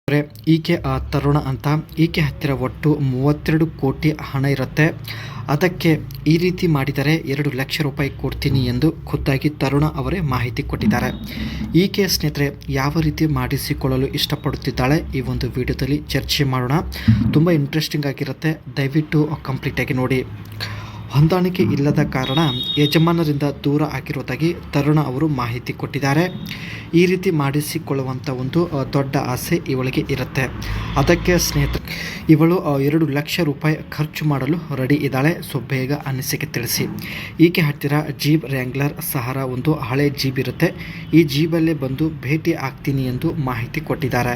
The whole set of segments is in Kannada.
ಈಕೆ ತರುಣ ಅಂತ. ಈಕೆ ಹತ್ತಿರ ಒಟ್ಟು 32 ಕೋಟಿ ಹಣ ಇರುತ್ತೆ. ಅದಕ್ಕೆ ಈ ರೀತಿ ಮಾಡಿದರೆ 2 ಲಕ್ಷ ರೂಪಾಯಿ ಕೊಡ್ತೀನಿ ಎಂದು ಖುದ್ದಾಗಿ ತರುಣ ಅವರೇ ಮಾಹಿತಿ ಕೊಟ್ಟಿದ್ದಾರೆ. ಈಕೆ ಸ್ನೇಹಿತರೆ ಯಾವ ರೀತಿ ಮಾಡಿಸಿಕೊಳ್ಳಲು ಇಷ್ಟಪಡುತ್ತಿದ್ದಾಳೆ ಈ ಒಂದು ವಿಡಿಯೋದಲ್ಲಿ ಚರ್ಚೆ ಮಾಡೋಣ. ತುಂಬ ಇಂಟ್ರೆಸ್ಟಿಂಗ್ ಆಗಿರುತ್ತೆ, ದಯವಿಟ್ಟು ಕಂಪ್ಲೀಟಾಗಿ ನೋಡಿ. ಹೊಂದಾಣಿಕೆ ಇಲ್ಲದ ಕಾರಣ ಯಜಮಾನರಿಂದ ದೂರ ಆಗಿರುವುದಾಗಿ ತರುಣ ಅವರು ಮಾಹಿತಿ ಕೊಟ್ಟಿದ್ದಾರೆ. ಈ ರೀತಿ ಮಾಡಿಸಿಕೊಳ್ಳುವಂಥ ಒಂದು ದೊಡ್ಡ ಆಸೆ ಇವಳಿಗೆ ಇರುತ್ತೆ. ಅದಕ್ಕೆ ಸ್ನೇಹಿತರೆ ಇವಳು 2 ಲಕ್ಷ ರೂಪಾಯಿ ಖರ್ಚು ಮಾಡಲು ರೆಡಿ ಇದ್ದಾಳೆ. ಸೊ ಬೇಗ ಅನಿಸಿಕೆ ತಿಳಿಸಿ. ಈಕೆ ಹತ್ತಿರ ಜೀಪ್ ರ್ಯಾಂಗ್ಲರ್ ಸಹಾರ ಒಂದು ಹಳೆ ಜೀಪ್ ಇರುತ್ತೆ. ಈ ಜೀಬಲ್ಲೇ ಬಂದು ಭೇಟಿ ಆಗ್ತೀನಿ ಎಂದು ಮಾಹಿತಿ ಕೊಟ್ಟಿದ್ದಾರೆ.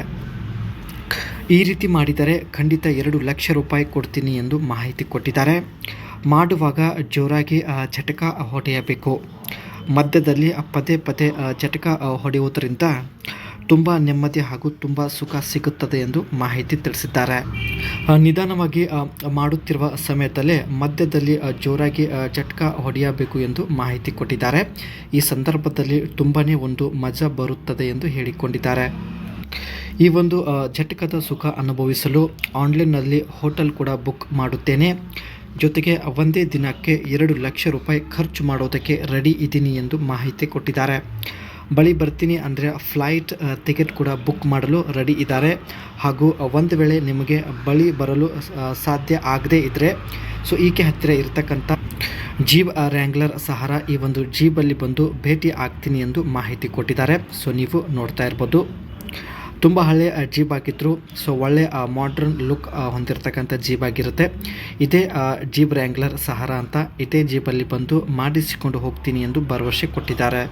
ಈ ರೀತಿ ಮಾಡಿದರೆ ಖಂಡಿತ 2 ಲಕ್ಷ ರೂಪಾಯಿ ಕೊಡ್ತೀನಿ ಎಂದು ಮಾಹಿತಿ ಕೊಟ್ಟಿದ್ದಾರೆ. ಮಾಡುವಾಗ ಜೋರಾಗಿ ಝಟಕ ಹೊಡೆಯಬೇಕು. ಮಧ್ಯದಲ್ಲಿ ಪದೇ ಪದೇ ಝಟಕ ಹೊಡೆಯುವುದರಿಂದ ತುಂಬ ನೆಮ್ಮದಿ ಹಾಗೂ ತುಂಬ ಸುಖ ಸಿಗುತ್ತದೆ ಎಂದು ಮಾಹಿತಿ ತಿಳಿಸಿದ್ದಾರೆ. ನಿಧಾನವಾಗಿ ಮಾಡುತ್ತಿರುವ ಸಮಯದಲ್ಲೇ ಮಧ್ಯದಲ್ಲಿ ಜೋರಾಗಿ ಝಟಕ ಹೊಡೆಯಬೇಕು ಎಂದು ಮಾಹಿತಿ ಕೊಟ್ಟಿದ್ದಾರೆ. ಈ ಸಂದರ್ಭದಲ್ಲಿ ತುಂಬಾ ಒಂದು ಮಜಾ ಬರುತ್ತದೆ ಎಂದು ಹೇಳಿಕೊಂಡಿದ್ದಾರೆ. ಈ ಒಂದು ಝಟಕದ ಸುಖ ಅನುಭವಿಸಲು ಆನ್ಲೈನ್ನಲ್ಲಿ ಹೋಟೆಲ್ ಕೂಡ ಬುಕ್ ಮಾಡುತ್ತೇನೆ. ಜೊತೆಗೆ ಒಂದೇ ದಿನಕ್ಕೆ 2 ಲಕ್ಷ ರೂಪಾಯಿ ಖರ್ಚು ಮಾಡೋದಕ್ಕೆ ರೆಡಿ ಇದ್ದೀನಿ ಎಂದು ಮಾಹಿತಿ ಕೊಟ್ಟಿದ್ದಾರೆ. ಬಳಿ ಬರ್ತೀನಿ ಅಂದರೆ ಫ್ಲೈಟ್ ಟಿಕೆಟ್ ಕೂಡ ಬುಕ್ ಮಾಡಲು ರೆಡಿ ಇದ್ದಾರೆ. ಹಾಗೂ ಒಂದು ವೇಳೆ ನಿಮಗೆ ಬಳಿ ಬರಲು ಸಾಧ್ಯ ಆಗದೇ ಇದ್ದರೆ ಸೊ ಈಕೆ ಹತ್ತಿರ ಇರತಕ್ಕಂಥ ಜೀಪ್ ರ್ಯಾಂಗ್ಲರ್ ಸಹಾರ ಈ ಒಂದು ಜೀಬಲ್ಲಿ ಬಂದು ಭೇಟಿ ಆಗ್ತೀನಿ ಎಂದು ಮಾಹಿತಿ ಕೊಟ್ಟಿದ್ದಾರೆ. ಸೊ ನೀವು ನೋಡ್ತಾ ಇರ್ಬೋದು, ತುಂಬ ಹಳೆಯ ಜೀಪ್ ಆಗಿದ್ರು. ಸೊ ಒಳ್ಳೆ ಮಾಡ್ರನ್ ಲುಕ್ ಹೊಂದಿರತಕ್ಕಂಥ ಜೀಪ್ ಆಗಿರುತ್ತೆ. ಇದೇ ಜೀಪ್ ರ್ಯಾಂಗ್ಲರ್ ಸಹಾರ ಅಂತ. ಇದೇ ಜೀಪಲ್ಲಿ ಬಂದು ಮಾಡಿಸಿಕೊಂಡು ಹೋಗ್ತೀನಿ ಎಂದು ಭರವಸೆ ಕೊಟ್ಟಿದ್ದಾರೆ.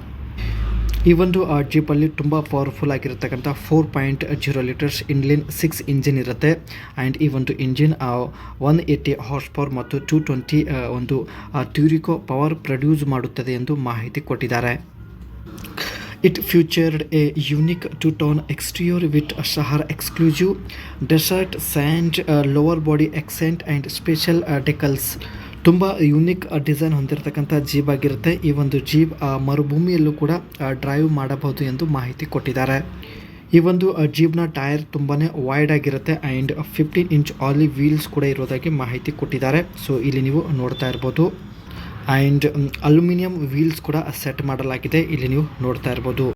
ಈ ಒಂದು ಜೀಪಲ್ಲಿ ತುಂಬ ಪವರ್ಫುಲ್ ಆಗಿರತಕ್ಕಂಥ 4.0 ಲೀಟರ್ಸ್ ಇನ್ಲೈನ್ 6 ಇಂಜಿನ್ ಇರುತ್ತೆ. ಆ್ಯಂಡ್ ಈ ಒಂದು ಇಂಜಿನ್ 180 ಹಾರ್ಸ್ ಪವರ್ ಮತ್ತು 220 ಒಂದು ಟ್ಯೂರಿಕೋ ಪವರ್ ಪ್ರೊಡ್ಯೂಸ್ ಮಾಡುತ್ತದೆ ಎಂದು ಮಾಹಿತಿ ಕೊಟ್ಟಿದ್ದಾರೆ. It featured a unique two-tone exterior with a Sahara exclusive desert sand lower body accent and special decals. ತುಂಬ ಯುನಿಕ್ ಡಿಸೈನ್ ಹೊಂದಿರತಕ್ಕಂಥ ಜೀಪ್ ಆಗಿರುತ್ತೆ. ಈ ಒಂದು ಜೀಪ್ ಮರುಭೂಮಿಯಲ್ಲೂ ಕೂಡ ಡ್ರೈವ್ ಮಾಡಬಹುದು ಎಂದು ಮಾಹಿತಿ ಕೊಟ್ಟಿದ್ದಾರೆ. ಈ ಒಂದು ಜೀಪ್ನ ಟೈರ್ ತುಂಬಾ ವೈಡ್ ಆಗಿರುತ್ತೆ ಆ್ಯಂಡ್ 15 ಇಂಚ್ ಆಲಿ ವೀಲ್ಸ್ ಕೂಡ ಇರೋದಾಗಿ ಮಾಹಿತಿ ಕೊಟ್ಟಿದ್ದಾರೆ. ಸೊ ಇಲ್ಲಿ ನೀವು ನೋಡ್ತಾ ಇರ್ಬೋದು. ಆ್ಯಂಡ್ ಅಲ್ಯೂಮಿನಿಯಂ ವೀಲ್ಸ್ ಕೂಡ ಸೆಟ್ ಮಾಡಲಾಗಿದೆ, ಇಲ್ಲಿ ನೀವು ನೋಡ್ತಾ ಇರ್ಬೋದು.